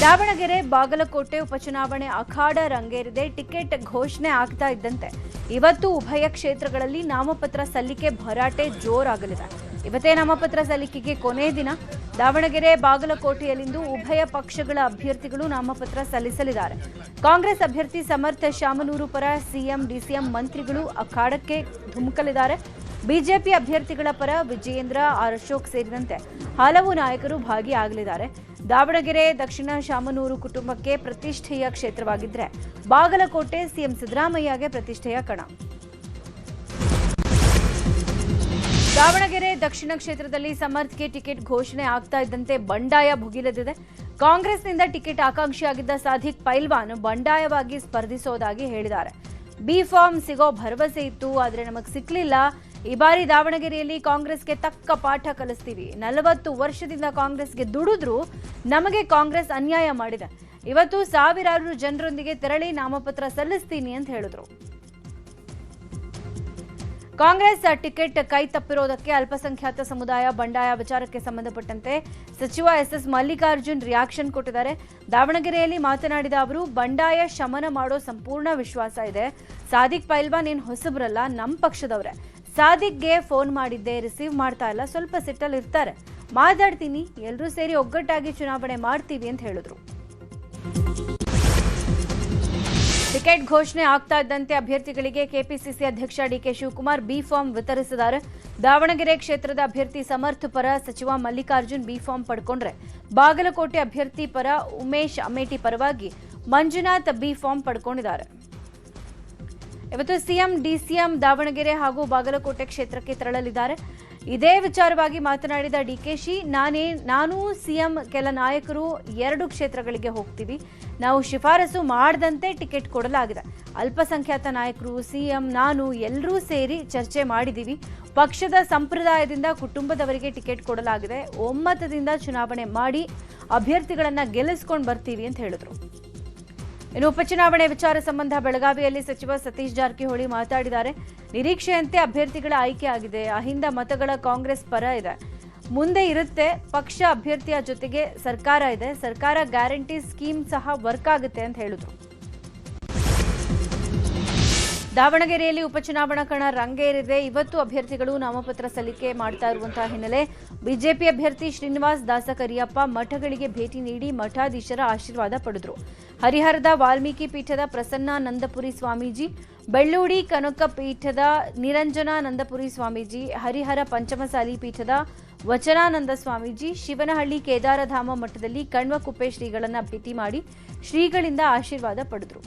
ದಾವಣಗೆರೆ ಬಾಗಲಕೋಟೆ ಉಪಚುನಾವಣೆ ಅಖಾಡ ರಂಗೇರಿದೆ. ಟಿಕೆಟ್ ಘೋಷಣೆ ಆಗ್ತಾ ಇದ್ದಂತೆ ಇವತ್ತು ಉಭಯ ಕ್ಷೇತ್ರಗಳಲ್ಲಿ ನಾಮಪತ್ರ ಸಲ್ಲಿಕೆ ಭರಾಟೆ ಜೋರಾಗಲಿದೆ. ಇವತ್ತೇ ನಾಮಪತ್ರ ಸಲ್ಲಿಕೆಗೆ ಕೊನೆ ದಿನ. ದಾವಣಗೆರೆ ಬಾಗಲಕೋಟೆಯಲ್ಲಿಂದು ಉಭಯ ಪಕ್ಷಗಳ ಅಭ್ಯರ್ಥಿಗಳು ನಾಮಪತ್ರ ಸಲ್ಲಿಸಲಿದ್ದಾರೆ. ಕಾಂಗ್ರೆಸ್ ಅಭ್ಯರ್ಥಿ ಸಮರ್ಥ ಶಾಮನೂರು ಪರ ಸಿಎಂ ಡಿಸಿಎಂ ಮಂತ್ರಿಗಳು ಅಖಾಡಕ್ಕೆ ಧುಮುಕಲಿದ್ದಾರೆ. ಬಿಜೆಪಿ ಅಭ್ಯರ್ಥಿಗಳ ಪರ ವಿಜಯೇಂದ್ರ ಆರ್ ಅಶೋಕ್ ಸೇರಿದಂತೆ ಹಲವು ನಾಯಕರು ಭಾಗಿಯಾಗಲಿದ್ದಾರೆ. ದಾವಣಗೆರೆ ದಕ್ಷಿಣ ಶಾಮನೂರು ಕುಟುಂಬಕ್ಕೆ ಪ್ರತಿಷ್ಠೆಯ ಕ್ಷೇತ್ರವಾಗಿದ್ದರೆ ಬಾಗಲಕೋಟೆ ಸಿಎಂ ಸಿದ್ದರಾಮಯ್ಯಗೆ ಪ್ರತಿಷ್ಠೆಯ ಕಣ. ದಾವಣಗೆರೆ ದಕ್ಷಿಣ ಕ್ಷೇತ್ರದಲ್ಲಿ ಸಮರ್ಥ್ಗೆ ಟಿಕೆಟ್ ಘೋಷಣೆ ಆಗ್ತಾ ಇದ್ದಂತೆ ಬಂಡಾಯ ಭುಗಿಲೆದಿದೆ. ಕಾಂಗ್ರೆಸ್ನಿಂದ ಟಿಕೆಟ್ ಆಕಾಂಕ್ಷಿಯಾಗಿದ್ದ ಸಾದಿಕ್ ಪೈಲ್ವಾನ್ ಬಂಡಾಯವಾಗಿ ಸ್ಪರ್ಧಿಸೋದಾಗಿ ಹೇಳಿದ್ದಾರೆ. ಬಿ ಫಾರ್ಮ್ ಸಿಗೋ ಭರವಸೆ ಇತ್ತು, ಆದರೆ ನಮಗೆ ಸಿಕ್ಲಿಲ್ಲ. ಈ ಬಾರಿ ದಾವಣಗೆರೆಯಲ್ಲಿ ಕಾಂಗ್ರೆಸ್ಗೆ ತಕ್ಕ ಪಾಠ ಕಲಿಸ್ತೀವಿ. 40 ವರ್ಷದಿಂದ ಕಾಂಗ್ರೆಸ್ಗೆ ದುಡಿದ್ರು ನಮಗೆ ಕಾಂಗ್ರೆಸ್ ಅನ್ಯಾಯ ಮಾಡಿದೆ. ಇವತ್ತು ಸಾವಿರಾರು ಜನರೊಂದಿಗೆ ತೆರಳಿ ನಾಮಪತ್ರ ಸಲ್ಲಿಸ್ತೀನಿ ಅಂತ ಹೇಳಿದ್ರು. ಕಾಂಗ್ರೆಸ್ ಟಿಕೆಟ್ ಕೈ ತಪ್ಪಿರೋದಕ್ಕೆ ಅಲ್ಪಸಂಖ್ಯಾತ ಸಮುದಾಯ ಬಂಡಾಯ ವಿಚಾರಕ್ಕೆ ಸಂಬಂಧಪಟ್ಟಂತೆ ಸಚಿವ ಎಸ್ ಮಲ್ಲಿಕಾರ್ಜುನ್ ರಿಯಾಕ್ಷನ್ ಕೊಟ್ಟಿದ್ದಾರೆ. ದಾವಣಗೆರೆಯಲ್ಲಿ ಮಾತನಾಡಿದ ಅವರು, ಬಂಡಾಯ ಶಮನ ಮಾಡೋ ಸಂಪೂರ್ಣ ವಿಶ್ವಾಸ ಇದೆ. ಸಾದಿಕ್ ಪೈಲ್ವಾನ್ ಏನ್ ಹೊಸಬ್ರಲ್ಲ, ನಮ್ಮ ಪಕ್ಷದವ್ರೆ. ಸಾದಿಕ್ಗೆ ಫೋನ್ ಮಾಡಿದ್ದೆ, ರಿಸೀವ್ ಮಾಡ್ತಾ ಇಲ್ಲ, ಸ್ವಲ್ಪ ಸಿಟ್ಟಲ್ಲಿ ಇರ್ತಾರೆ. ಮಾತಾಡ್ತೀನಿ, ಎಲ್ಲರೂ ಸೇರಿ ಒಗ್ಗಟ್ಟಾಗಿ ಚುನಾವಣೆ ಮಾಡ್ತೀವಿ ಅಂತ ಹೇಳಿದ್ರು. ಟಿಕೆಟ್ ಘೋಷಣೆ ಆಗ್ತಾ ಇದ್ದಂತೆ ಅಭ್ಯರ್ಥಿಗಳಿಗೆ ಕೆಪಿಸಿಸಿ ಅಧ್ಯಕ್ಷ ಡಿಕೆ ಶಿವಕುಮಾರ್ ಬಿ ಫಾರ್ಮ್ ವಿತರಿಸಿದ್ದಾರೆ. ದಾವಣಗೆರೆ ಕ್ಷೇತ್ರದ ಅಭ್ಯರ್ಥಿ ಸಮರ್ಥ ಪರ ಸಚಿವ ಮಲ್ಲಿಕಾರ್ಜುನ್ ಬಿ ಫಾರ್ಮ್ ಪಡ್ಕೊಂಡ್ರೆ, ಬಾಗಲಕೋಟೆ ಅಭ್ಯರ್ಥಿ ಪರ ಉಮೇಶ್ ಅಮೇಟಿ ಪರವಾಗಿ ಮಂಜುನಾಥ್ ಬಿ ಫಾರ್ಮ್ ಪಡ್ಕೊಂಡಿದ್ದಾರೆ. ಇವತ್ತು ಸಿಎಂ ಡಿಸಿಎಂ ದಾವಣಗೆರೆ ಹಾಗೂ ಬಾಗಲಕೋಟೆ ಕ್ಷೇತ್ರಕ್ಕೆ ತೆರಳಲಿದ್ದಾರೆ. ಇದೇ ವಿಚಾರವಾಗಿ ಮಾತನಾಡಿದ ಡಿಕೆಶಿ, ನಾನು ಸಿಎಂ ಕೆಲ ನಾಯಕರು 2 ಕ್ಷೇತ್ರಗಳಿಗೆ ಹೋಗ್ತೀವಿ. ನಾವು ಶಿಫಾರಸು ಮಾಡದಂತೆ ಟಿಕೆಟ್ ಕೊಡಲಾಗಿದೆ. ಅಲ್ಪಸಂಖ್ಯಾತ ನಾಯಕರು, ಸಿಎಂ, ನಾನು ಎಲ್ಲರೂ ಸೇರಿ ಚರ್ಚೆ ಮಾಡಿದ್ದೀವಿ. ಪಕ್ಷದ ಸಂಪ್ರದಾಯದಿಂದ ಕುಟುಂಬದವರಿಗೆ ಟಿಕೆಟ್ ಕೊಡಲಾಗಿದೆ. ಒಮ್ಮತದಿಂದ ಚುನಾವಣೆ ಮಾಡಿ ಅಭ್ಯರ್ಥಿಗಳನ್ನ ಗೆಲ್ಲಿಸ್ಕೊಂಡು ಬರ್ತೀವಿ ಅಂತ ಹೇಳಿದ್ರು. ಇನ್ನು ಉಪಚುನಾವಣೆ ವಿಚಾರ ಸಂಬಂಧ ಬೆಳಗಾವಿಯಲ್ಲಿ ಸಚಿವ ಸತೀಶ್ ಜಾರಕಿಹೊಳಿ ಮಾತಾಡಿದ್ದಾರೆ. ನಿರೀಕ್ಷೆಯಂತೆ ಅಭ್ಯರ್ಥಿಗಳ ಆಯ್ಕೆ ಆಗಿದೆ. ಅಹಿಂದ ಮತಗಳ ಕಾಂಗ್ರೆಸ್ ಪರ ಇದೆ, ಮುಂದೆ ಇರುತ್ತೆ. ಪಕ್ಷ ಅಭ್ಯರ್ಥಿಯ ಜೊತೆಗೆ ಸರ್ಕಾರ ಇದೆ. ಸರ್ಕಾರ ಗ್ಯಾರಂಟಿ ಸ್ಕೀಮ್ ಸಹ ವರ್ಕ್ ಆಗುತ್ತೆ ಅಂತ ಹೇಳಿದ್ರು. ದಾವಣಗೆರೆಯಲ್ಲಿ ಉಪಚುನಾವಣಾ ಕಣ ರಂಗೇರಿದೆ. ಇವತ್ತು ಅಭ್ಯರ್ಥಿಗಳು ನಾಮಪತ್ರ ಸಲ್ಲಿಕೆ ಮಾಡ್ತಾ ಇರುವಂತಹ ಹಿನ್ನೆಲೆ ಬಿಜೆಪಿ ಅಭ್ಯರ್ಥಿ ಶ್ರೀನಿವಾಸ್ ದಾಸಕರಿಯಪ್ಪ ಮಠಗಳಿಗೆ ಭೇಟಿ ನೀಡಿ ಮಠಾಧೀಶರ ಆಶೀರ್ವಾದ ಪಡೆದರು. ಹರಿಹರದ ವಾಲ್ಮೀಕಿ ಪೀಠದ ಪ್ರಸನ್ನಾನಂದಪುರಿ ಸ್ವಾಮೀಜಿ, ಬೆಳ್ಳೂಡಿ ಕನಕ ಪೀಠದ ನಿರಂಜನಾನಂದಪುರಿ ಸ್ವಾಮೀಜಿ, ಹರಿಹರ ಪಂಚಮಸಾಲಿ ಪೀಠದ ವಚನಾನಂದ ಸ್ವಾಮೀಜಿ, ಶಿವನಹಳ್ಳಿ ಕೇದಾರಧಾಮ ಮಠದಲ್ಲಿ ಕಣ್ವಕುಪ್ಪೆ ಶ್ರೀಗಳನ್ನ ಭೇಟಿ ಮಾಡಿ ಶ್ರೀಗಳಿಂದ ಆಶೀರ್ವಾದ ಪಡೆದರು.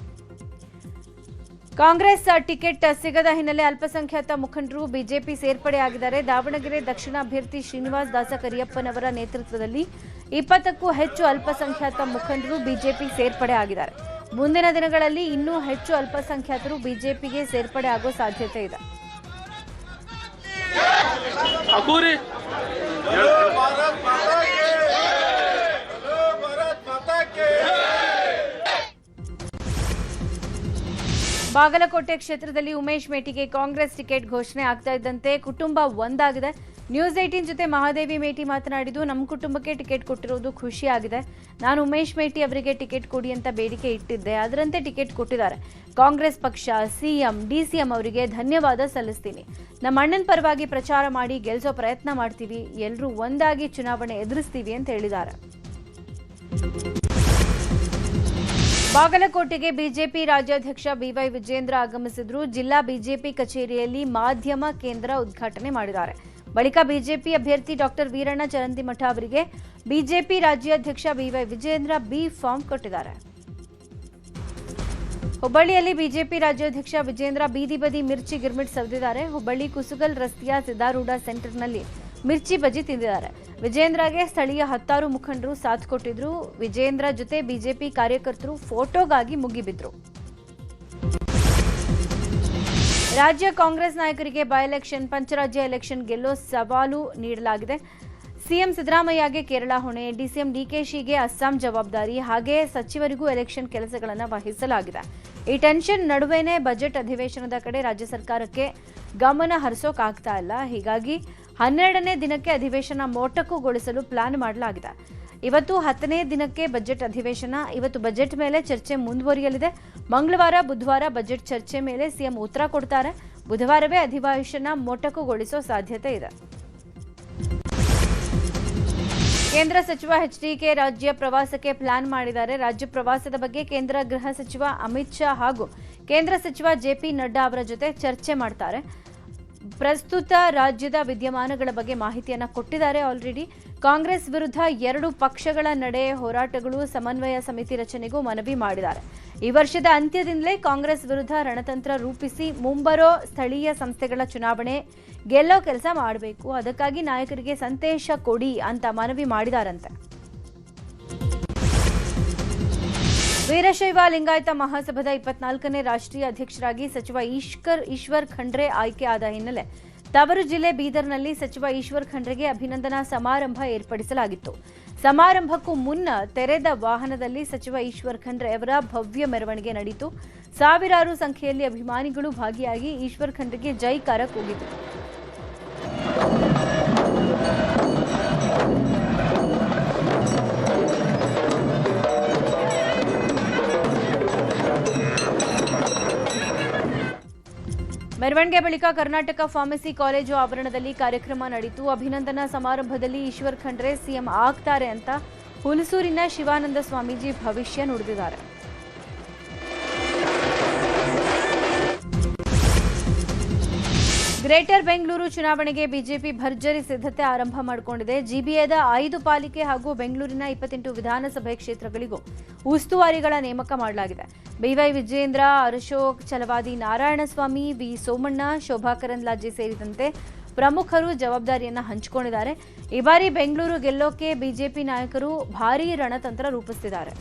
ಕಾಂಗ್ರೆಸ್ ಟಿಕೆಟ್ ಸಿಗದ ಹಿನ್ನೆಲೆ ಅಲ್ಪಸಂಖ್ಯಾತ ಮುಖಂಡರು ಬಿಜೆಪಿ ಸೇರ್ಪಡೆಯಾಗಿದ್ದಾರೆ. ದಾವಣಗೆರೆ ದಕ್ಷಿಣ ಅಭ್ಯರ್ಥಿ ಶ್ರೀನಿವಾಸ್ ದಾಸಕರಿಯಪ್ಪನವರ ನೇತೃತ್ವದಲ್ಲಿ 20ಕ್ಕೂ ಹೆಚ್ಚು ಅಲ್ಪಸಂಖ್ಯಾತ ಮುಖಂಡರು ಬಿಜೆಪಿ ಸೇರ್ಪಡೆ ಆಗಿದ್ದಾರೆ. ಮುಂದಿನ ದಿನಗಳಲ್ಲಿ ಇನ್ನೂ ಹೆಚ್ಚು ಅಲ್ಪಸಂಖ್ಯಾತರು ಬಿಜೆಪಿಗೆ ಸೇರ್ಪಡೆ ಆಗೋ ಸಾಧ್ಯತೆ ಇದೆ. ಬಾಗಲಕೋಟೆ ಕ್ಷೇತ್ರದಲ್ಲಿ ಉಮೇಶ್ ಮೇಟಿಗೆ ಕಾಂಗ್ರೆಸ್ ಟಿಕೆಟ್ ಘೋಷಣೆ ಆಗ್ತಾ ಇದ್ದಂತೆ ಕುಟುಂಬ ಒಂದಾಗಿದೆ. ನ್ಯೂಸ್ 18 ಜೊತೆ ಮಹಾದೇವಿ ಮೇಟಿ ಮಾತನಾಡಿದ್ದು, ನಮ್ಮ ಕುಟುಂಬಕ್ಕೆ ಟಿಕೆಟ್ ಕೊಟ್ಟಿರೋದು ಖುಷಿಯಾಗಿದೆ. ನಾನು ಉಮೇಶ್ ಮೇಟಿ ಅವರಿಗೆ ಟಿಕೆಟ್ ಕೊಡಿ ಅಂತ ಬೇಡಿಕೆ ಇಟ್ಟಿದ್ದೆ, ಅದರಂತೆ ಟಿಕೆಟ್ ಕೊಟ್ಟಿದ್ದಾರೆ. ಕಾಂಗ್ರೆಸ್ ಪಕ್ಷ, ಸಿಎಂ, ಡಿಸಿಎಂ ಅವರಿಗೆ ಧನ್ಯವಾದ ಸಲ್ಲಿಸ್ತೀನಿ. ನಮ್ಮ ಅಣ್ಣನ ಪರವಾಗಿ ಪ್ರಚಾರ ಮಾಡಿ ಗೆಲ್ಲಿಸೋ ಪ್ರಯತ್ನ ಮಾಡ್ತೀವಿ. ಎಲ್ಲರೂ ಒಂದಾಗಿ ಚುನಾವಣೆ ಎದುರಿಸ್ತೀವಿ ಅಂತ ಹೇಳಿದ್ದಾರೆ. ಬಾಗಲಕೋಟೆಗೆ ಬಿಜೆಪಿ ರಾಜ್ಯಾಧ್ಯಕ್ಷ ಬಿವೈ ವಿಜಯೇಂದ್ರ ಆಗಮಿಸಿದ್ರು. ಜಿಲ್ಲಾ ಬಿಜೆಪಿ ಕಚೇರಿಯಲ್ಲಿ ಮಾಧ್ಯಮ ಕೇಂದ್ರ ಉದ್ಘಾಟನೆ ಮಾಡಿದ್ದಾರೆ. ಬಳಿಕ ಬಿಜೆಪಿ ಅಭ್ಯರ್ಥಿ ಡಾಕ್ಟರ್ ವೀರಣ್ಣ ಚರಂತಿಮಠ ಅವರಿಗೆ ಬಿಜೆಪಿ ರಾಜ್ಯಾಧ್ಯಕ್ಷ ಬಿವೈ ವಿಜಯೇಂದ್ರ ಬಿ ಫಾರ್ಮ್ ಕೊಟ್ಟಿದ್ದಾರೆ. ಹುಬ್ಬಳ್ಳಿಯಲ್ಲಿ ಬಿಜೆಪಿ ರಾಜ್ಯಾಧ್ಯಕ್ಷ ವಿಜೇಂದ್ರ ಬೀದಿ ಬದಿ ಮಿರ್ಚಿ ಗಿರ್ಮಿಟ್ ಸವಿದಿದ್ದಾರೆ. ಹುಬ್ಬಳ್ಳಿ ಕುಸುಗಲ್ ರಸ್ತೆಯ ಸಿದ್ದಾರೂಢ ಸೆಂಟರ್ನಲ್ಲಿ ಮಿರ್ಚಿ ಬಜ್ಜಿ ತಿಂದಿದ್ದಾರೆ. ವಿಜೇಂದ್ರಗೆ ಸ್ಥಳೀಯ 10 ಮುಖಂಡರು ಸಾಥ್ ಕೊಟ್ಟಿದ್ರು. ವಿಜೇಂದ್ರ ಜೊತೆ ಬಿಜೆಪಿ ಕಾರ್ಯಕರ್ತರು ಫೋಟೋಗಾಗಿ ಮುಗಿಬಿದ್ರು. ರಾಜ್ಯ ಕಾಂಗ್ರೆಸ್ ನಾಯಕರಿಗೆ ಬೈ ಎಲೆಕ್ಷನ್, ಪಂಚರಾಜ್ಯ ಎಲೆಕ್ಷನ್ ಗೆಲ್ಲೋ ಸವಾಲು ನೀಡಲಾಗಿದೆ. ಸಿಎಂ ಸಿದ್ದರಾಮಯ್ಯಗೆ ಕೇರಳ ಹೊಣೆ, ಡಿಸಿಎಂ ಡಿಕೆಶಿಗೆ ಅಸ್ಸಾಂ ಜವಾಬ್ದಾರಿ, ಹಾಗೆ ಸಚಿವರಿಗೂ ಎಲೆಕ್ಷನ್ ಕೆಲಸಗಳನ್ನು ವಹಿಸಲಾಗಿದೆ. ಈ ಟೆನ್ಷನ್ ನಡುವೆನೇ ಬಜೆಟ್ ಅಧಿವೇಶನದ ಕಡೆ ರಾಜ್ಯ ಸರ್ಕಾರಕ್ಕೆ ಗಮನ ಹರಿಸೋಕಾಗ್ತಾ ಇಲ್ಲ. ಹೀಗಾಗಿ 12ನೇ ದಿನಕ್ಕೆ ಅಧಿವೇಶನ ಮೊಟಕುಗೊಳಿಸಲು ಪ್ಲಾನ್ ಮಾಡಲಾಗಿದೆ. ಇವತ್ತು 10ನೇ ದಿನಕ್ಕೆ ಬಜೆಟ್ ಅಧಿವೇಶನ. ಇವತ್ತು ಬಜೆಟ್ ಮೇಲೆ ಚರ್ಚೆ ಮುಂದುವರಿಯಲಿದೆ. ಮಂಗಳವಾರ ಬುಧವಾರ ಬಜೆಟ್ ಚರ್ಚೆ ಮೇಲೆ ಸಿಎಂ ಉತ್ತರ ಕೊಡ್ತಾರೆ. ಬುಧವಾರವೇ ಅಧಿವೇಶನ ಮೊಟಕುಗೊಳಿಸೋ ಸಾಧ್ಯತೆ ಇದೆ. ಕೇಂದ್ರ ಸಚಿವ ಎಚ್ಡಿಕೆ ರಾಜ್ಯ ಪ್ರವಾಸಕ್ಕೆ ಪ್ಲಾನ್ ಮಾಡಿದ್ದಾರೆ. ರಾಜ್ಯ ಪ್ರವಾಸದ ಬಗ್ಗೆ ಕೇಂದ್ರ ಗೃಹ ಸಚಿವ ಅಮಿತ್ ಶಾ ಹಾಗೂ ಕೇಂದ್ರ ಸಚಿವ ಜೆಪಿ ನಡ್ಡಾ ಅವರ ಜೊತೆ ಚರ್ಚೆ ಮಾಡ್ತಾರೆ. ಪ್ರಸ್ತುತ ರಾಜ್ಯದ ವಿದ್ಯಮಾನಗಳ ಬಗ್ಗೆ ಮಾಹಿತಿಯನ್ನು ಕೊಟ್ಟಿದ್ದಾರೆ. ಆಲ್ರೆಡಿ ಕಾಂಗ್ರೆಸ್ ವಿರುದ್ಧ 2 ಪಕ್ಷಗಳ ನಡೆ ಹೋರಾಟಗಳು ಸಮನ್ವಯ ಸಮಿತಿ ರಚನೆಗೂ ಮನವಿ ಮಾಡಿದ್ದಾರೆ. ಈ ವರ್ಷದ ಅಂತ್ಯದಿಂದಲೇ ಕಾಂಗ್ರೆಸ್ ವಿರುದ್ಧ ರಣತಂತ್ರ ರೂಪಿಸಿ ಮುಂಬರೋ ಸ್ಥಳೀಯ ಸಂಸ್ಥೆಗಳ ಚುನಾವಣೆ ಗೆಲ್ಲೋ ಕೆಲಸ ಮಾಡಬೇಕು, ಅದಕ್ಕಾಗಿ ನಾಯಕರಿಗೆ ಸಂದೇಶ ಕೊಡಿ ಅಂತ ಮನವಿ ಮಾಡಿದಾರಂತೆ. ವೀರಶೈವ ಲಿಂಗಾಯತ ಮಹಾಸಭಾದ 24ನೇ ರಾಷ್ಟ್ರೀಯ ಅಧ್ಯಕ್ಷರಾಗಿ ಸಚಿವ ಈಶ್ವರ್ ಖಂಡ್ರೆ ಆಯ್ಕೆಯಾದ ಹಿನ್ನೆಲೆ ತವರು ಜಿಲ್ಲೆ ಬೀದರ್ನಲ್ಲಿ ಸಚಿವ ಈಶ್ವರ್ ಖಂಡ್ರೆಗೆ ಅಭಿನಂದನಾ ಸಮಾರಂಭ ಏರ್ಪಡಿಸಲಾಗಿತ್ತು. ಸಮಾರಂಭಕ್ಕೂ ಮುನ್ನ ತೆರೆದ ವಾಹನದಲ್ಲಿ ಸಚಿವ ಈಶ್ವರ್ ಖಂಡ್ರೆ ಅವರ ಭವ್ಯ ಮೆರವಣಿಗೆ ನಡೆಯಿತು. ಸಾವಿರಾರು ಸಂಖ್ಯೆಯಲ್ಲಿ ಅಭಿಮಾನಿಗಳು ಭಾಗಿಯಾಗಿ ಈಶ್ವರ್ ಖಂಡ್ರೆಗೆ ಜೈಕಾರ ಕೂಗಿದರು. ಮೆರವಣಿಗೆ ಬಳಿಕ ಕರ್ನಾಟಕ ಫಾರ್ಮಸಿ ಕಾಲೇಜು ಆವರಣದಲ್ಲಿ ಕಾರ್ಯಕ್ರಮ ನಡೆಯಿತು. ಅಭಿನಂದನಾ ಸಮಾರಂಭದಲ್ಲಿ ಈಶ್ವರ್ ಖಂಡ್ರೆ ಸಿಎಂ ಆಗ್ತಾರೆ ಅಂತ ಹುಲಸೂರಿನ ಶಿವಾನಂದ ಸ್ವಾಮೀಜಿ ಭವಿಷ್ಯ ನುಡಿದಿದ್ದಾರೆ. ಗ್ರೇಟರ್ ಬೆಂಗಳೂರು ಚುನಾವಣೆಗೆ ಬಿಜೆಪಿ ಭರ್ಜರಿ ಸಿದ್ಧತೆ ಆರಂಭ ಮಾಡಿಕೊಂಡಿದೆ. ಜಿಬಿಎದ 5 ಪಾಲಿಕೆ ಹಾಗೂ ಬೆಂಗಳೂರಿನ 28 ವಿಧಾನಸಭೆ ಕ್ಷೇತ್ರಗಳಿಗೂ ಉಸ್ತುವಾರಿಗಳ ನೇಮಕ ಮಾಡಲಾಗಿದೆ. ಬಿವೈ ವಿಜೇಂದ್ರ, ಅಶೋಕ್ ಛಲವಾದಿ, ನಾರಾಯಣಸ್ವಾಮಿ, ವಿ ಸೋಮಣ್ಣ, ಶೋಭಾ ಕರಂದ್ಲಾಜೆ ಸೇರಿದಂತೆ ಪ್ರಮುಖರು ಜವಾಬ್ದಾರಿಯನ್ನು ಹಂಚಿಕೊಂಡಿದ್ದಾರೆ. ಈ ಬಾರಿ ಬೆಂಗಳೂರು ಗೆಲ್ಲೋಕೆ ಬಿಜೆಪಿ ನಾಯಕರು ಭಾರೀ ರಣತಂತ್ರ ರೂಪಿಸುತ್ತಿದ್ದಾರೆ.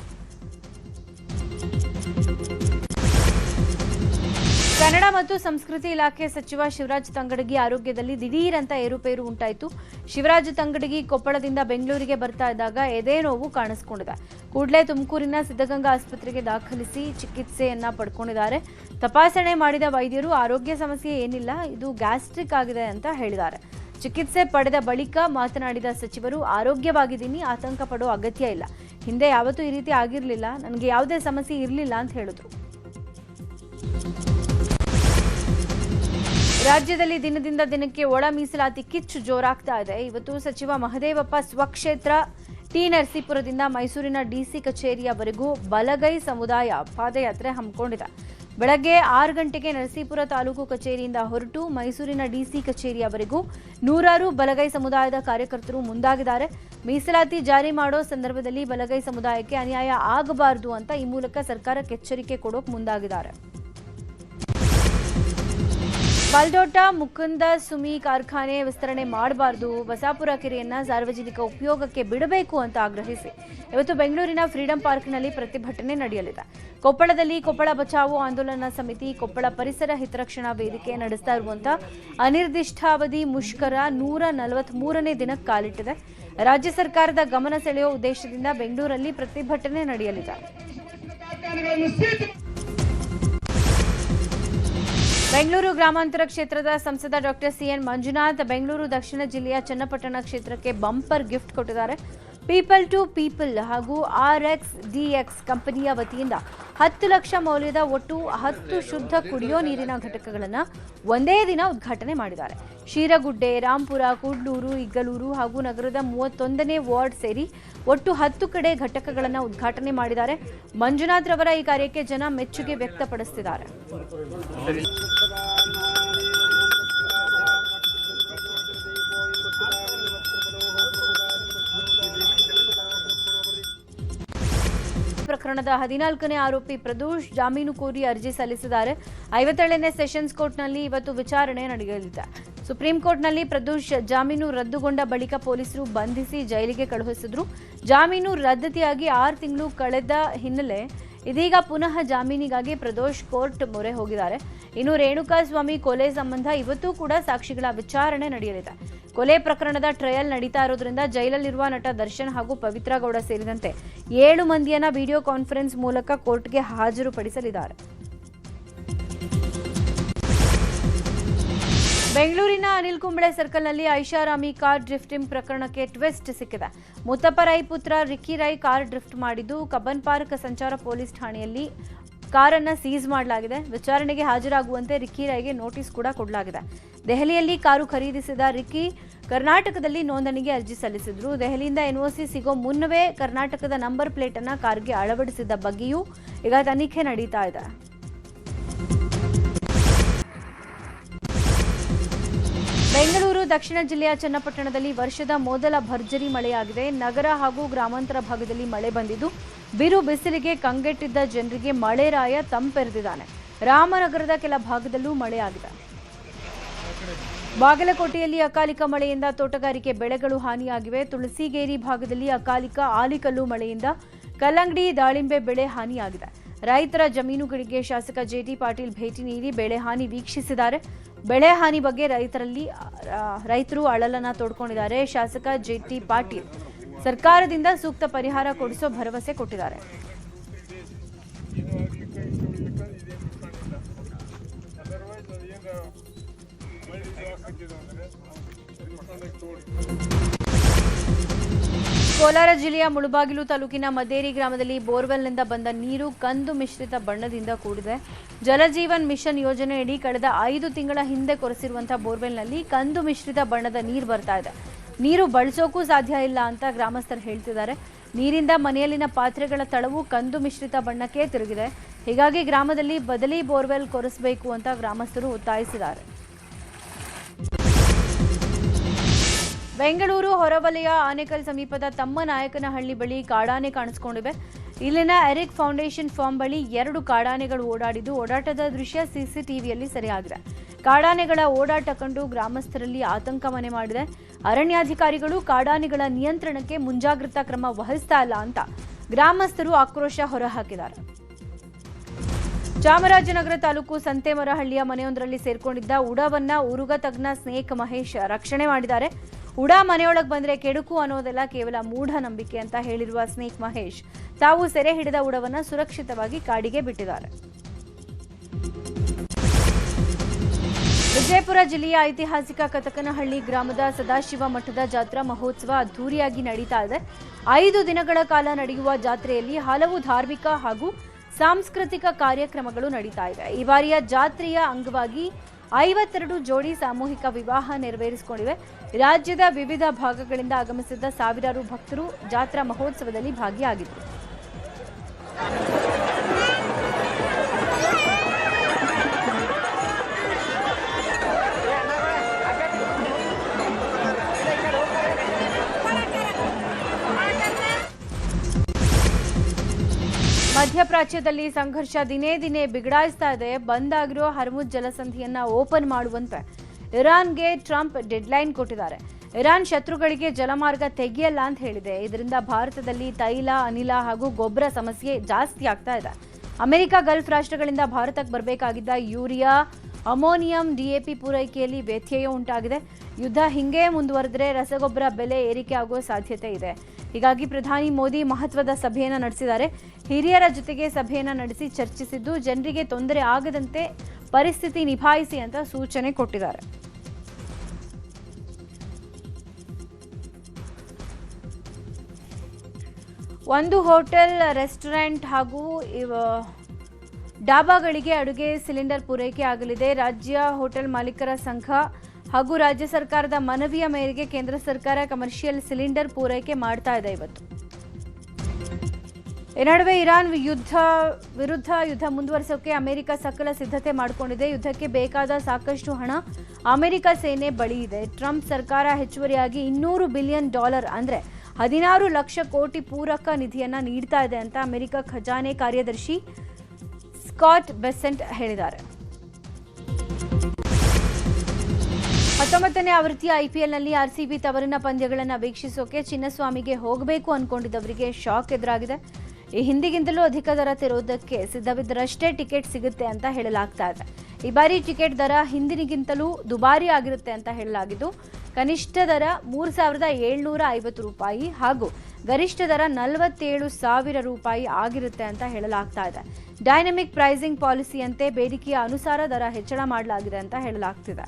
ಕನ್ನಡ ಮತ್ತು ಸಂಸ್ಕೃತಿ ಇಲಾಖೆ ಸಚಿವ ಶಿವರಾಜ್ ತಂಗಡಗಿ ಆರೋಗ್ಯದಲ್ಲಿ ದಿಢೀರಂತ ಏರುಪೇರು ಉಂಟಾಯಿತು. ಶಿವರಾಜ್ ತಂಗಡಗಿ ಕೊಪ್ಪಳದಿಂದ ಬೆಂಗಳೂರಿಗೆ ಬರ್ತಾ ಇದ್ದಾಗ ಎದೆ ನೋವು ಕಾಣಿಸಿಕೊಂಡಿದೆ. ಕೂಡಲೇ ತುಮಕೂರಿನ ಸಿದ್ಧಗಂಗಾ ಆಸ್ಪತ್ರೆಗೆ ದಾಖಲಿಸಿ ಚಿಕಿತ್ಸೆಯನ್ನ ಪಡ್ಕೊಂಡಿದ್ದಾರೆ. ತಪಾಸಣೆ ಮಾಡಿದ ವೈದ್ಯರು ಆರೋಗ್ಯ ಸಮಸ್ಯೆ ಏನಿಲ್ಲ, ಇದು ಗ್ಯಾಸ್ಟ್ರಿಕ್ ಆಗಿದೆ ಅಂತ ಹೇಳಿದ್ದಾರೆ. ಚಿಕಿತ್ಸೆ ಪಡೆದ ಬಳಿಕ ಮಾತನಾಡಿದ ಸಚಿವರು, ಆರೋಗ್ಯವಾಗಿದ್ದೀನಿ, ಆತಂಕ ಪಡೋ ಅಗತ್ಯ ಇಲ್ಲ. ಹಿಂದೆ ಯಾವತ್ತೂ ಈ ರೀತಿ ಆಗಿರಲಿಲ್ಲ, ನನಗೆ ಯಾವುದೇ ಸಮಸ್ಯೆ ಇರಲಿಲ್ಲ ಅಂತ ಹೇಳಿದ್ರು. ರಾಜ್ಯದಲ್ಲಿ ದಿನದಿಂದ ದಿನಕ್ಕೆ ಒಳ ಮೀಸಲಾತಿ ಕಿಚ್ಚು ಜೋರಾಗ್ತಾ ಇದೆ. ಇವತ್ತು ಸಚಿವ ಮಹದೇವಪ್ಪ ಸ್ವಕ್ಷೇತ್ರ ಟಿ ನರಸೀಪುರದಿಂದ ಮೈಸೂರಿನ ಡಿಸಿ ಕಚೇರಿಯವರೆಗೂ ಬಲಗೈ ಸಮುದಾಯ ಪಾದಯಾತ್ರೆ ಹಮ್ಮಿಕೊಂಡಿದೆ. ಬೆಳಗ್ಗೆ 6 ಗಂಟೆಗೆ ನರಸೀಪುರ ತಾಲೂಕು ಕಚೇರಿಯಿಂದ ಹೊರಟು ಮೈಸೂರಿನ ಡಿಸಿ ಕಚೇರಿಯವರೆಗೂ ನೂರಾರು ಬಲಗೈ ಸಮುದಾಯದ ಕಾರ್ಯಕರ್ತರು ಮುಂದಾಗಿದ್ದಾರೆ. ಮೀಸಲಾತಿ ಜಾರಿ ಮಾಡೋ ಸಂದರ್ಭದಲ್ಲಿ ಬಲಗೈ ಸಮುದಾಯಕ್ಕೆ ಅನ್ಯಾಯ ಆಗಬಾರದು ಅಂತ ಈ ಮೂಲಕ ಸರ್ಕಾರಕ್ಕೆ ಎಚ್ಚರಿಕೆ ಕೊಡೋಕೆ ಮುಂದಾಗಿದ್ದಾರೆ. ಬಲ್ಡೋಟ ಮುಕುಂದ ಸುಮಿ ಕಾರ್ಖಾನೆ ವಿಸ್ತರಣೆ ಮಾಡಬಾರದು, ಬಸಾಪುರ ಕೆರೆಯನ್ನ ಸಾರ್ವಜನಿಕ ಉಪಯೋಗಕ್ಕೆ ಬಿಡಬೇಕು ಅಂತ ಆಗ್ರಹಿಸಿ ಇವತ್ತು ಬೆಂಗಳೂರಿನ ಫ್ರೀಡಂ ಪಾರ್ಕ್ನಲ್ಲಿ ಪ್ರತಿಭಟನೆ ನಡೆಯಲಿದೆ. ಕೊಪ್ಪಳದಲ್ಲಿ ಕೊಪ್ಪಳ ಬಚಾವೋ ಆಂದೋಲನ ಸಮಿತಿ, ಕೊಪ್ಪಳ ಪರಿಸರ ಹಿತರಕ್ಷಣಾ ವೇದಿಕೆ ನಡೆಸ್ತಾ ಇರುವಂತಹ ಅನಿರ್ದಿಷ್ಟಾವಧಿ ಮುಷ್ಕರ 143ನೇ ದಿನಕ್ಕೆ ಕಾಲಿಟ್ಟಿದೆ. ರಾಜ್ಯ ಸರ್ಕಾರದ ಗಮನ ಸೆಳೆಯುವ ಉದ್ದೇಶದಿಂದ ಬೆಂಗಳೂರಲ್ಲಿ ಪ್ರತಿಭಟನೆ ನಡೆಯಲಿದೆ. ಬೆಂಗಳೂರು ಗ್ರಾಮಾಂತರ ಕ್ಷೇತ್ರದ ಸಂಸದ ಡಾಕ್ಟರ್ ಸಿಎನ್ ಮಂಜುನಾಥ್ ಬೆಂಗಳೂರು ದಕ್ಷಿಣ ಜಿಲ್ಲೆಯ ಚನ್ನಪಟ್ಟಣ ಕ್ಷೇತ್ರಕ್ಕೆ ಬಂಪರ್ ಗಿಫ್ಟ್ ಕೊಟ್ಟಿದ್ದಾರೆ. ಪೀಪಲ್ ಟು ಪೀಪಲ್ ಹಾಗೂ RXDX ಕಂಪನಿಯ ವತಿಯಿಂದ 10 ಲಕ್ಷ ಮೌಲ್ಯದ ಒಟ್ಟು 10 ಶುದ್ಧ ಕುಡಿಯೋ ನೀರಿನ ಘಟಕಗಳನ್ನು ಒಂದೇ ದಿನ ಉದ್ಘಾಟನೆ ಮಾಡಿದ್ದಾರೆ. ಶೀರಗುಡ್ಡೆ, ರಾಂಪುರ, ಕೂಡ್ಲೂರು, ಇಗ್ಗಲೂರು ಹಾಗೂ ನಗರದ 31ನೇ ವಾರ್ಡ್ ಸೇರಿ ಒಟ್ಟು 10 ಕಡೆ ಘಟಕಗಳನ್ನು ಉದ್ಘಾಟನೆ ಮಾಡಿದ್ದಾರೆ. ಮಂಜುನಾಥ್ ರವರ ಈ ಕಾರ್ಯಕ್ಕೆ ಜನ ಮೆಚ್ಚುಗೆ ವ್ಯಕ್ತಪಡಿಸುತ್ತಿದ್ದಾರೆ. ಪ್ರಕರಣದ 14ನೇ ಆರೋಪಿ ಪ್ರದೋಷ್ ಜಾಮೀನು ಕೋರಿ ಅರ್ಜಿ ಸಲ್ಲಿಸಿದ್ದಾರೆ. 57ನೇ ಸೆಷನ್ಸ್ ಕೋರ್ಟ್ನಲ್ಲಿ ಇವತ್ತು ವಿಚಾರಣೆ ನಡೆಯಲಿದೆ. ಸುಪ್ರೀಂ ಕೋರ್ಟ್ನಲ್ಲಿ ಪ್ರದೋಷ್ ಜಾಮೀನು ರದ್ದುಗೊಂಡ ಬಳಿಕ ಪೊಲೀಸರು ಬಂಧಿಸಿ ಜೈಲಿಗೆ ಕಳುಹಿಸಿದ್ರು. ಜಾಮೀನು ರದ್ದತಿಯಾಗಿ 6 ತಿಂಗಳು ಕಳೆದ ಹಿನ್ನೆಲೆ ಇದೀಗ ಪುನಃ ಜಾಮೀನಿಗಾಗಿ ಪ್ರದೋಷ್ ಕೋರ್ಟ್ ಮೊರೆ ಹೋಗಿದ್ದಾರೆ. ಇನ್ನು ರೇಣುಕಾಸ್ವಾಮಿ ಕೊಲೆ ಸಂಬಂಧ ಇವತ್ತೂ ಕೂಡ ಸಾಕ್ಷಿಗಳ ವಿಚಾರಣೆ ನಡೆಯಲಿದೆ. ಕೊಲೆ ಪ್ರಕರಣದ ಟ್ರಯಲ್ ನಡೀತಾ ಇರೋದ್ರಿಂದ ಜೈಲಲ್ಲಿರುವ ನಟ ದರ್ಶನ್ ಹಾಗೂ ಪವಿತ್ರ ಗೌಡ ಸೇರಿದಂತೆ 7 ಮಂದಿಯನ್ನ ವಿಡಿಯೋ ಕಾನ್ಫರೆನ್ಸ್ ಮೂಲಕ ಕೋರ್ಟ್ಗೆ ಹಾಜರುಪಡಿಸಲಿದ್ದಾರೆ. ಬೆಂಗಳೂರಿನ ಅನಿಲ್ ಕುಂಬ್ಳೆ ಸರ್ಕಲ್ನಲ್ಲಿ ಐಷಾರಾಮಿ ಕಾರ್ ಡ್ರಿಫ್ಟಿಂಗ್ ಪ್ರಕರಣಕ್ಕೆ ಟ್ವಿಸ್ಟ್ ಸಿಕ್ಕಿದೆ. ಮುತ್ತಪ್ಪ ರೈ ಪುತ್ರ ರಿಕ್ಕಿ ರೈ ಕಾರ್ ಡ್ರಿಫ್ಟ್ ಮಾಡಿದ್ದು ಕಬ್ಬನ್ ಪಾರ್ಕ್ ಸಂಚಾರ ಪೊಲೀಸ್ ಠಾಣೆಯಲ್ಲಿ ಕಾರನ್ನು ಸೀಸ್ ಮಾಡಲಾಗಿದೆ. ವಿಚಾರಣೆಗೆ ಹಾಜರಾಗುವಂತೆ ರಿಕ್ಕಿ ರೈಗೆ ನೋಟಿಸ್ ಕೂಡ ಕೊಡಲಾಗಿದೆ. ದೆಹಲಿಯಲ್ಲಿ ಕಾರು ಖರೀದಿಸಿದ ರಿಕ್ಕಿ ಕರ್ನಾಟಕದಲ್ಲಿ ನೋಂದಣಿಗೆ ಅರ್ಜಿ ಸಲ್ಲಿಸಿದ್ರು. ದೆಹಲಿಯಿಂದ ಎನ್ಒಸಿ ಸಿಗೋ ಮುನ್ನವೇ ಕರ್ನಾಟಕದ ನಂಬರ್ ಪ್ಲೇಟ್ ಅನ್ನು ಕಾರ್ಗೆ ಅಳವಡಿಸಿದ ಬಗ್ಗೆಯೂ ಈಗ ತನಿಖೆ ನಡೀತಾ ಇದೆ. ಬೆಂಗಳೂರು ದಕ್ಷಿಣ ಜಿಲ್ಲೆಯ ಚನ್ನಪಟ್ಟಣದಲ್ಲಿ ವರ್ಷದ ಮೊದಲ ಭರ್ಜರಿ ಮಳೆಯಾಗಿದೆ. ನಗರ ಹಾಗೂ ಗ್ರಾಮಾಂತರ ಭಾಗದಲ್ಲಿ ಮಳೆ ಬಂದಿದ್ದು ಬಿರು ಬಿಸಿಲಿಗೆ ಕಂಗೆಟ್ಟಿದ್ದ ಜನರಿಗೆ ಮಳೆರಾಯ ತಂಪೆರೆದಿದ್ದಾನೆ. ರಾಮನಗರದ ಕೆಲ ಭಾಗದಲ್ಲೂ ಮಳೆಯಾಗಿದೆ. ಬಾಗಲಕೋಟೆಯಲ್ಲಿ ಅಕಾಲಿಕ ಮಳೆಯಿಂದ ತೋಟಗಾರಿಕೆ ಬೆಳೆಗಳು ಹಾನಿಯಾಗಿವೆ. ತುಳಸಿಗೇರಿ ಭಾಗದಲ್ಲಿ ಅಕಾಲಿಕ ಆಲಿಕಲ್ಲು ಮಳೆಯಿಂದ ಕಲ್ಲಂಗಡಿ ದಾಳಿಂಬೆ ಬೆಳೆ ಹಾನಿಯಾಗಿದೆ. ರೈತರ ಜಮೀನುಗಳಿಗೆ ಶಾಸಕ ಜೆಟಿ ಪಾಟೀಲ್ ಭೇಟಿ ನೀಡಿ ಬೆಳೆ ಹಾನಿ ವೀಕ್ಷಿಸಿದ್ದಾರೆ. ಬೆಳೆ ಹಾನಿ ಬಗ್ಗೆ ರೈತರು ಅಳಲನ್ನ ತೋಡ್ಕೊಂಡಿದ್ದಾರೆ. ಶಾಸಕ ಜೆಟಿ ಪಾಟೀಲ್ ಸರ್ಕಾರದಿಂದ ಸೂಕ್ತ ಪರಿಹಾರ ಕೊಡಿಸೋ ಭರವಸೆ ಕೊಟ್ಟಿದ್ದಾರೆ. ಕೋಲಾರ ಜಿಲ್ಲೆಯ ಮುಳಬಾಗಿಲು ತಾಲೂಕಿನ ಮದೇರಿ ಗ್ರಾಮದಲ್ಲಿ ಬೋರ್ವೆಲ್ನಿಂದ ಬಂದ ನೀರು ಕಂದು ಮಿಶ್ರಿತ ಬಣ್ಣದಿಂದ ಕೂಡಿದೆ. ಜಲಜೀವನ್ ಮಿಷನ್ ಯೋಜನೆಯಡಿ ಕಳೆದ 5 ತಿಂಗಳ ಹಿಂದೆ ಕೊರೆಸಿರುವಂತಹ ಬೋರ್ವೆಲ್ನಲ್ಲಿ ಕಂದು ಮಿಶ್ರಿತ ಬಣ್ಣದ ನೀರು ಬರ್ತಾ ಇದೆ. ನೀರು ಬಳಸೋಕೂ ಸಾಧ್ಯ ಇಲ್ಲ ಅಂತ ಗ್ರಾಮಸ್ಥರು ಹೇಳ್ತಿದ್ದಾರೆ. ನೀರಿಂದ ಮನೆಯಲ್ಲಿನ ಪಾತ್ರೆಗಳ ತಳವು ಕಂದು ಮಿಶ್ರಿತ ಬಣ್ಣಕ್ಕೆ ತಿರುಗಿದೆ. ಹೀಗಾಗಿ ಗ್ರಾಮದಲ್ಲಿ ಬದಲಿ ಬೋರ್ವೆಲ್ ಕೊರೆಸಬೇಕು ಅಂತ ಗ್ರಾಮಸ್ಥರು ಒತ್ತಾಯಿಸಿದ್ದಾರೆ. ಬೆಂಗಳೂರು ಹೊರವಲಯ ಆನೇಕಲ್ ಸಮೀಪದ ತಮ್ಮನಾಯಕನಹಳ್ಳಿ ಬಳಿ ಕಾಡಾನೆ ಕಾಣಿಸಿಕೊಂಡಿವೆ. ಇಲ್ಲಿನ ಎರಿಕ್ ಫೌಂಡೇಶನ್ ಫಾರ್ಮ್ ಬಳಿ 2 ಕಾಡಾನೆಗಳು ಓಡಾಡಿದ್ದು ಓಡಾಟದ ದೃಶ್ಯ ಸಿಸಿಟಿವಿಯಲ್ಲಿ ಸೆರೆಯಾಗಿದೆ. ಕಾಡಾನೆಗಳ ಓಡಾಟ ಕಂಡು ಗ್ರಾಮಸ್ಥರಲ್ಲಿ ಆತಂಕ ಮನೆ ಮಾಡಿದೆ. ಅರಣ್ಯಾಧಿಕಾರಿಗಳು ಕಾಡಾನೆಗಳ ನಿಯಂತ್ರಣಕ್ಕೆ ಮುಂಜಾಗ್ರತಾ ಕ್ರಮ ವಹಿಸ್ತಾ ಇಲ್ಲ ಅಂತ ಗ್ರಾಮಸ್ಥರು ಆಕ್ರೋಶ ಹೊರಹಾಕಿದ್ದಾರೆ. ಚಾಮರಾಜನಗರ ತಾಲೂಕು ಸಂತೇಮರಹಳ್ಳಿಯ ಮನೆಯೊಂದರಲ್ಲಿ ಸೇರ್ಕೊಂಡಿದ್ದ ಉಡವನ್ನ ಉರುಗ ತಜ್ಞ ಸ್ನೇಕ್ ಮಹೇಶ್ ರಕ್ಷಣೆ ಮಾಡಿದ್ದಾರೆ. ಉಡ ಮನೆಯೊಳಗೆ ಬಂದ್ರೆ ಕೆಡುಕು ಅನ್ನೋದೆಲ್ಲ ಕೇವಲ ಮೂಢನಂಬಿಕೆ ಅಂತ ಹೇಳಿರುವ ಸ್ನೇಕ್ ಮಹೇಶ್ ತಾವು ಸೆರೆ ಹಿಡಿದ ಉಡವನ್ನ ಸುರಕ್ಷಿತವಾಗಿ ಕಾಡಿಗೆ ಬಿಟ್ಟಿದ್ದಾರೆ. ವಿಜಯಪುರ ಜಿಲ್ಲೆಯ ಐತಿಹಾಸಿಕ ಕತಕನಹಳ್ಳಿ ಗ್ರಾಮದ ಸದಾಶಿವ ಮಠದ ಜಾತ್ರಾ ಮಹೋತ್ಸವ ಅದ್ದೂರಿಯಾಗಿ ನಡೀತಾ ಇದೆ. 5 ದಿನಗಳ ಕಾಲ ನಡೆಯುವ ಜಾತ್ರೆಯಲ್ಲಿ ಹಲವು ಧಾರ್ಮಿಕ ಹಾಗೂ ಸಾಂಸ್ಕೃತಿಕ ಕಾರ್ಯಕ್ರಮಗಳು ನಡೀತಾ ಇವೆ. ಈ ಬಾರಿಯ ಜಾತ್ರೆಯ ಅಂಗವಾಗಿ 52 ಜೋಡಿ ಸಾಮೂಹಿಕ ವಿವಾಹ ನೆರವೇರಿಸಿಕೊಂಡಿವೆ. ರಾಜ್ಯದ ವಿವಿಧ ಭಾಗಗಳಿಂದ ಆಗಮಿಸಿದ್ದ ಸಾವಿರಾರು ಭಕ್ತರು ಜಾತ್ರಾ ಮಹೋತ್ಸವದಲ್ಲಿ ಭಾಗಿಯಾಗಿದ್ದರು. ಮಧ್ಯಪ್ರಾಚ್ಯದಲ್ಲಿ ಸಂಘರ್ಷ ದಿನೇ ದಿನೇ ಬಿಗಡಾಯಿಸ್ತಾ ಇದೆ. ಬಂದ್ ಆಗಿರೋ ಹರ್ಮುಜ್ ಜಲಸಂಧಿಯನ್ನ ಓಪನ್ ಮಾಡುವಂತೆ ಇರಾನ್ಗೆ ಟ್ರಂಪ್ ಡೆಡ್ಲೈನ್ ಕೊಟ್ಟಿದ್ದಾರೆ. ಇರಾನ್ ಶತ್ರುಗಳಿಗೆ ಜಲಮಾರ್ಗ ತೆಗೆಯಲ್ಲ ಅಂತ ಹೇಳಿದೆ. ಇದರಿಂದ ಭಾರತದಲ್ಲಿ ತೈಲ, ಅನಿಲ ಹಾಗೂ ಗೊಬ್ಬರ ಸಮಸ್ಯೆ ಜಾಸ್ತಿ ಆಗ್ತಾ ಇದೆ. ಅಮೆರಿಕ ಗಲ್ಫ್ ರಾಷ್ಟ್ರಗಳಿಂದ ಭಾರತಕ್ಕೆ ಬರಬೇಕಾಗಿದ್ದ ಯೂರಿಯಾ, ಅಮೋನಿಯಂ, ಡಿಎಪಿ ಪೂರೈಕೆಯಲ್ಲಿ ವ್ಯತ್ಯಯ ಉಂಟಾಗಿದೆ. ಯುದ್ಧ ಹಿಂಗೆ ಮುಂದುವರೆದರೆ ರಸಗೊಬ್ಬರ ಬೆಲೆ ಏರಿಕೆ ಆಗುವ ಸಾಧ್ಯತೆ ಇದೆ. ಹೀಗಾಗಿ ಪ್ರಧಾನಿ ಮೋದಿ ಮಹತ್ವದ ಸಭೆಯನ್ನು ನಡೆಸಿದ್ದಾರೆ. ಹಿರಿಯರ ಜೊತೆಗೆ ಸಭೆಯನ್ನು ನಡೆಸಿ ಚರ್ಚಿಸಿದ್ದು ಜನರಿಗೆ ತೊಂದರೆ ಆಗದಂತೆ ಪರಿಸ್ಥಿತಿ ನಿಭಾಯಿಸಿ ಅಂತ ಸೂಚನೆ ಕೊಟ್ಟಿದ್ದಾರೆ. ಒಂದು ಹೋಟೆಲ್, ರೆಸ್ಟೋರೆಂಟ್ ಹಾಗೂ ಡಾಬಾಗಳಿಗೆ ಅಡುಗೆ ಸಿಲಿಂಡರ್ ಪೂರೈಕೆ ಆಗಲಿದೆ. ರಾಜ್ಯ ಹೋಟೆಲ್ ಮಾಲೀಕರ ಸಂಘ ಹಾಗೂ ರಾಜ್ಯ ಸರ್ಕಾರದ ಮನವಿಯ ಮೇರೆಗೆ ಕೇಂದ್ರ ಸರ್ಕಾರ ಕಮರ್ಷಿಯಲ್ ಸಿಲಿಂಡರ್ ಪೂರೈಕೆ ಮಾಡ್ತಾ ಇದೆ. ಇವತ್ತು ಈ ನಡುವೆ ಇರಾನ್ ವಿರುದ್ಧ ಯುದ್ಧ ಮುಂದುವರಿಸೋಕೆ ಅಮೆರಿಕ ಸಕಲ ಸಿದ್ಧತೆ ಮಾಡಿಕೊಂಡಿದೆ. ಯುದ್ಧಕ್ಕೆ ಬೇಕಾದ ಸಾಕಷ್ಟು ಹಣ ಅಮೆರಿಕ ಸೇನೆ ಬಳಿ ಇದೆ. ಟ್ರಂಪ್ ಸರ್ಕಾರ ಹೆಚ್ಚುವರಿಯಾಗಿ $200 ಬಿಲಿಯನ್ ಅಂದ್ರೆ 16 ಲಕ್ಷ ಕೋಟಿ ಪೂರಕ ನಿಧಿಯನ್ನ ನೀಡ್ತಾ ಇದೆ ಅಂತ ಅಮೆರಿಕ ಖಜಾನೆ ಕಾರ್ಯದರ್ಶಿ ಸ್ಕಾಟ್ ಬೆಸೆಂಟ್ ಹೇಳಿದ್ದಾರೆ. 19ನೇ ಆವೃತ್ತಿಯ ಐಪಿಎಲ್ನಲ್ಲಿ ಆರ್ಸಿಬಿ ತವರಿನ ಪಂದ್ಯಗಳನ್ನು ವೀಕ್ಷಿಸೋಕೆ ಚಿನ್ನಸ್ವಾಮಿಗೆ ಹೋಗಬೇಕು ಅನ್ಕೊಂಡಿದ್ದವರಿಗೆ ಶಾಕ್ ಎದುರಾಗಿದೆ. ಈ ಹಿಂದಿಗಿಂತಲೂ ಅಧಿಕ ದರ ತೆರೋದಕ್ಕೆ ಸಿದ್ಧವಿದ್ದರಷ್ಟೇ ಟಿಕೆಟ್ ಸಿಗುತ್ತೆ ಅಂತ ಹೇಳಲಾಗ್ತಾ ಇದೆ. ಈ ಬಾರಿ ಟಿಕೆಟ್ ದರ ಹಿಂದಿನಿಗಿಂತಲೂ ದುಬಾರಿ ಆಗಿರುತ್ತೆ ಅಂತ ಹೇಳಲಾಗಿದ್ದು, ಕನಿಷ್ಠ ದರ $3,750 ಹಾಗೂ ಗರಿಷ್ಠ ದರ $47,000 ಆಗಿರುತ್ತೆ ಅಂತ ಹೇಳಲಾಗ್ತಾ ಇದೆ. ಡೈನಮಿಕ್ ಪ್ರೈಸಿಂಗ್ ಪಾಲಿಸಿಯಂತೆ ಬೇಡಿಕೆಯ ಅನುಸಾರ ದರ ಹೆಚ್ಚಳ ಮಾಡಲಾಗಿದೆ ಅಂತ ಹೇಳಲಾಗ್ತಿದೆ.